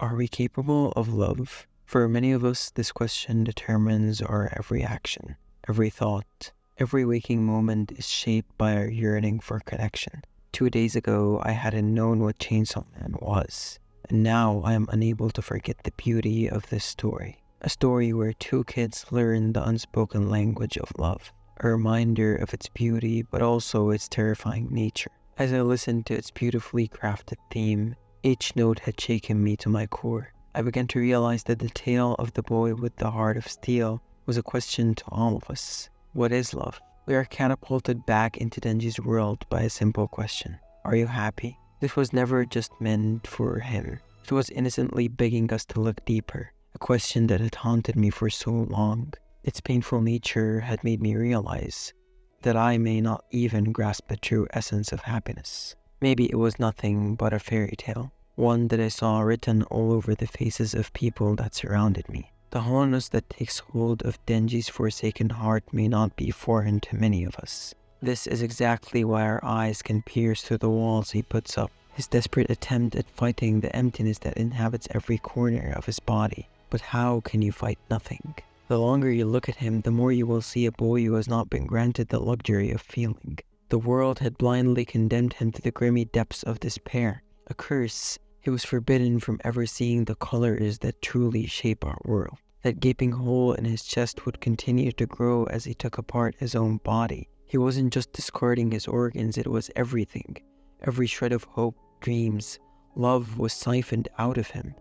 Are we capable of love? For many of us, this question determines our every action, every thought. Every waking moment is shaped by our yearning for connection. 2 days ago, I hadn't known what Chainsaw Man was, and now I am unable to forget the beauty of this story. A story where two kids learn the unspoken language of love, a reminder of its beauty but also its terrifying nature. As I listened to its beautifully crafted theme, each note had shaken me to my core. I began to realize that the tale of the boy with the heart of steel was a question to all of us. What is love? We are catapulted back into Denji's world by a simple question. Are you happy? This was never just meant for him. It was innocently begging us to look deeper, a question that had haunted me for so long. Its painful nature had made me realize that I may not even grasp the true essence of happiness. Maybe it was nothing but a fairy tale, one that I saw written all over the faces of people that surrounded me. The hollowness that takes hold of Denji's forsaken heart may not be foreign to many of us. This is exactly why our eyes can pierce through the walls he puts up, his desperate attempt at fighting the emptiness that inhabits every corner of his body. But how can you fight nothing? The longer you look at him, the more you will see a boy who has not been granted the luxury of feeling. The world had blindly condemned him to the grimy depths of despair, a curse. He was forbidden from ever seeing the colors that truly shape our world. That gaping hole in his chest would continue to grow as he took apart his own body. He wasn't just discarding his organs, it was everything. Every shred of hope, dreams, love was siphoned out of him.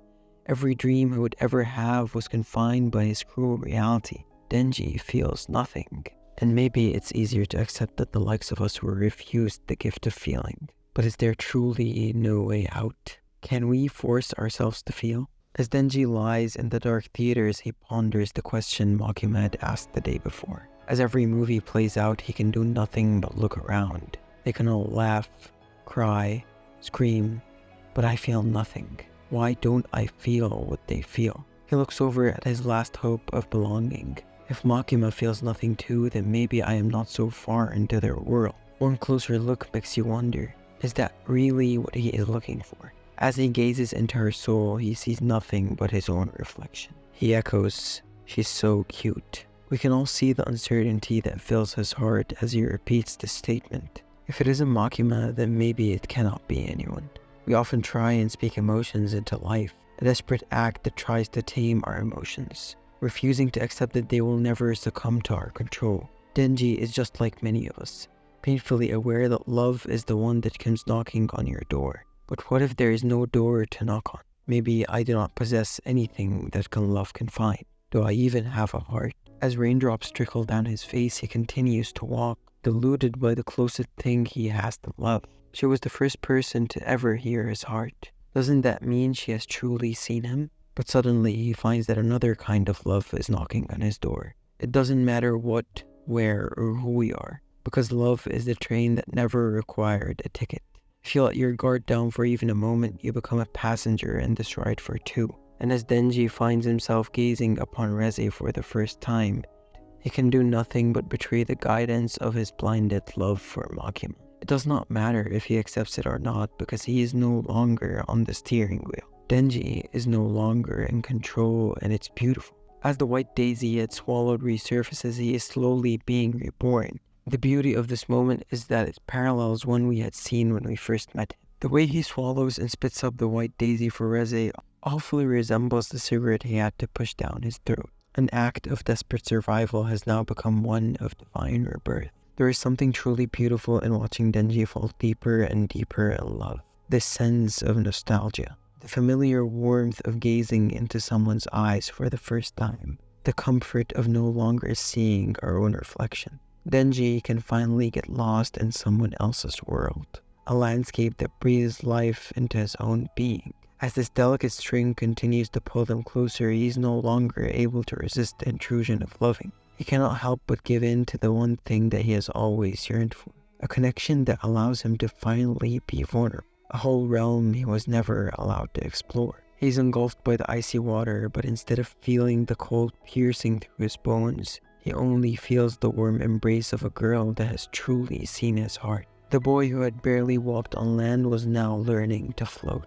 Every dream he would ever have was confined by his cruel reality. Denji feels nothing. And maybe it's easier to accept that the likes of us were refused the gift of feeling. But is there truly no way out? Can we force ourselves to feel? As Denji lies in the dark theaters, he ponders the question Makima had asked the day before. As every movie plays out, he can do nothing but look around. They can all laugh, cry, scream, but I feel nothing. Why don't I feel what they feel? He looks over at his last hope of belonging. If Makima feels nothing too, then maybe I am not so far into their world. One closer look makes you wonder, is that really what he is looking for? As he gazes into her soul, he sees nothing but his own reflection. He echoes, "She's so cute." We can all see the uncertainty that fills his heart as he repeats this statement. If it isn't Makima, then maybe it cannot be anyone. We often try and speak emotions into life, a desperate act that tries to tame our emotions, refusing to accept that they will never succumb to our control. Denji is just like many of us, painfully aware that love is the one that comes knocking on your door. But what if there is no door to knock on? Maybe I do not possess anything that love can find. Do I even have a heart? As raindrops trickle down his face, he continues to walk, deluded by the closest thing he has to love. She was the first person to ever hear his heart. Doesn't that mean she has truly seen him? But suddenly he finds that another kind of love is knocking on his door. It doesn't matter what, where, or who we are, because love is the train that never required a ticket. If you let your guard down for even a moment, you become a passenger in this ride for two. And as Denji finds himself gazing upon Reze for the first time, he can do nothing but betray the guidance of his blinded love for Makima. It does not matter if he accepts it or not, because he is no longer on the steering wheel. Denji is no longer in control, and it's beautiful. As the white daisy he had swallowed resurfaces, he is slowly being reborn. The beauty of this moment is that it parallels one we had seen when we first met him. The way he swallows and spits up the white daisy for Reze awfully resembles the cigarette he had to push down his throat. An act of desperate survival has now become one of divine rebirth. There is something truly beautiful in watching Denji fall deeper and deeper in love. This sense of nostalgia, the familiar warmth of gazing into someone's eyes for the first time, the comfort of no longer seeing our own reflection. Denji can finally get lost in someone else's world, a landscape that breathes life into his own being. As this delicate string continues to pull them closer, he is no longer able to resist the intrusion of loving. He cannot help but give in to the one thing that he has always yearned for, a connection that allows him to finally be vulnerable, a whole realm he was never allowed to explore. He is engulfed by the icy water, but instead of feeling the cold piercing through his bones, he only feels the warm embrace of a girl that has truly seen his heart. The boy who had barely walked on land was now learning to float.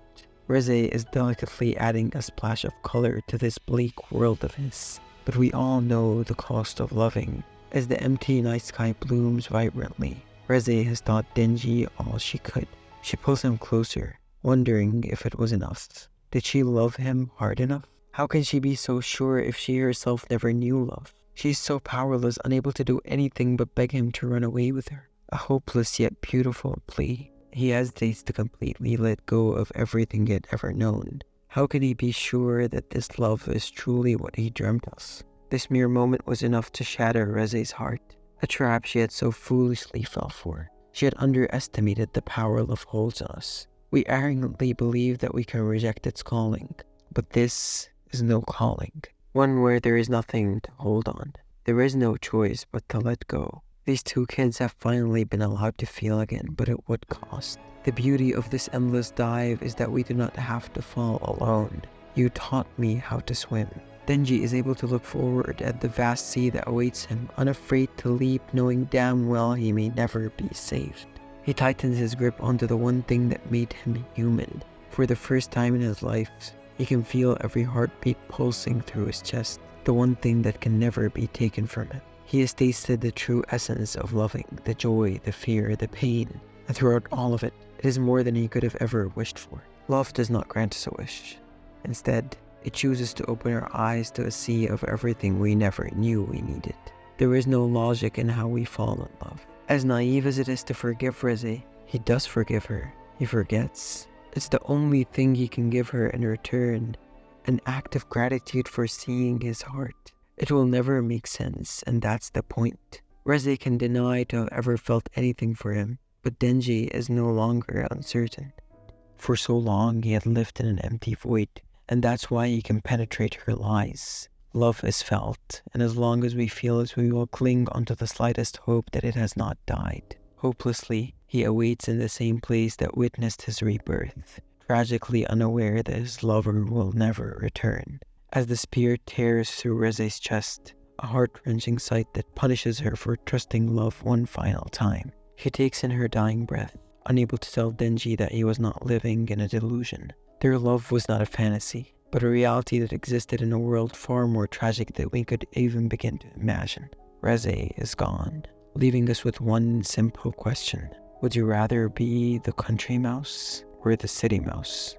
Reze is delicately adding a splash of color to this bleak world of his. But we all know the cost of loving. As the empty night sky blooms vibrantly, Reze has taught Denji all she could. She pulls him closer, wondering if it was enough. Did she love him hard enough? How can she be so sure if she herself never knew love? She is so powerless, unable to do anything but beg him to run away with her. A hopeless yet beautiful plea. He hesitates to completely let go of everything he had ever known. How can he be sure that this love is truly what he dreamt of? This mere moment was enough to shatter Reze's heart, a trap she had so foolishly fell for. She had underestimated the power love holds in us. We arrogantly believe that we can reject its calling, but this is no calling, one where there is nothing to hold on. There is no choice but to let go. These two kids have finally been allowed to feel again, but at what cost? The beauty of this endless dive is that we do not have to fall alone. You taught me how to swim. Denji is able to look forward at the vast sea that awaits him, unafraid to leap, knowing damn well he may never be saved. He tightens his grip onto the one thing that made him human. For the first time in his life, he can feel every heartbeat pulsing through his chest, the one thing that can never be taken from him. He has tasted the true essence of loving, the joy, the fear, the pain, and throughout all of it, it is more than he could have ever wished for. Love does not grant us a wish. Instead, it chooses to open our eyes to a sea of everything we never knew we needed. There is no logic in how we fall in love. As naive as it is to forgive Reze, he does forgive her. He forgets. It's the only thing he can give her in return, an act of gratitude for seeing his heart. It will never make sense, and that's the point. Reze can deny to have ever felt anything for him, but Denji is no longer uncertain. For so long he had lived in an empty void, and that's why he can penetrate her lies. Love is felt, and as long as we feel it, we will cling onto the slightest hope that it has not died. Hopelessly, he awaits in the same place that witnessed his rebirth, tragically unaware that his lover will never return. As the spear tears through Reze's chest, a heart-wrenching sight that punishes her for trusting love one final time. She takes in her dying breath, unable to tell Denji that he was not living in a delusion. Their love was not a fantasy, but a reality that existed in a world far more tragic than we could even begin to imagine. Reze is gone, leaving us with one simple question. Would you rather be the country mouse or the city mouse?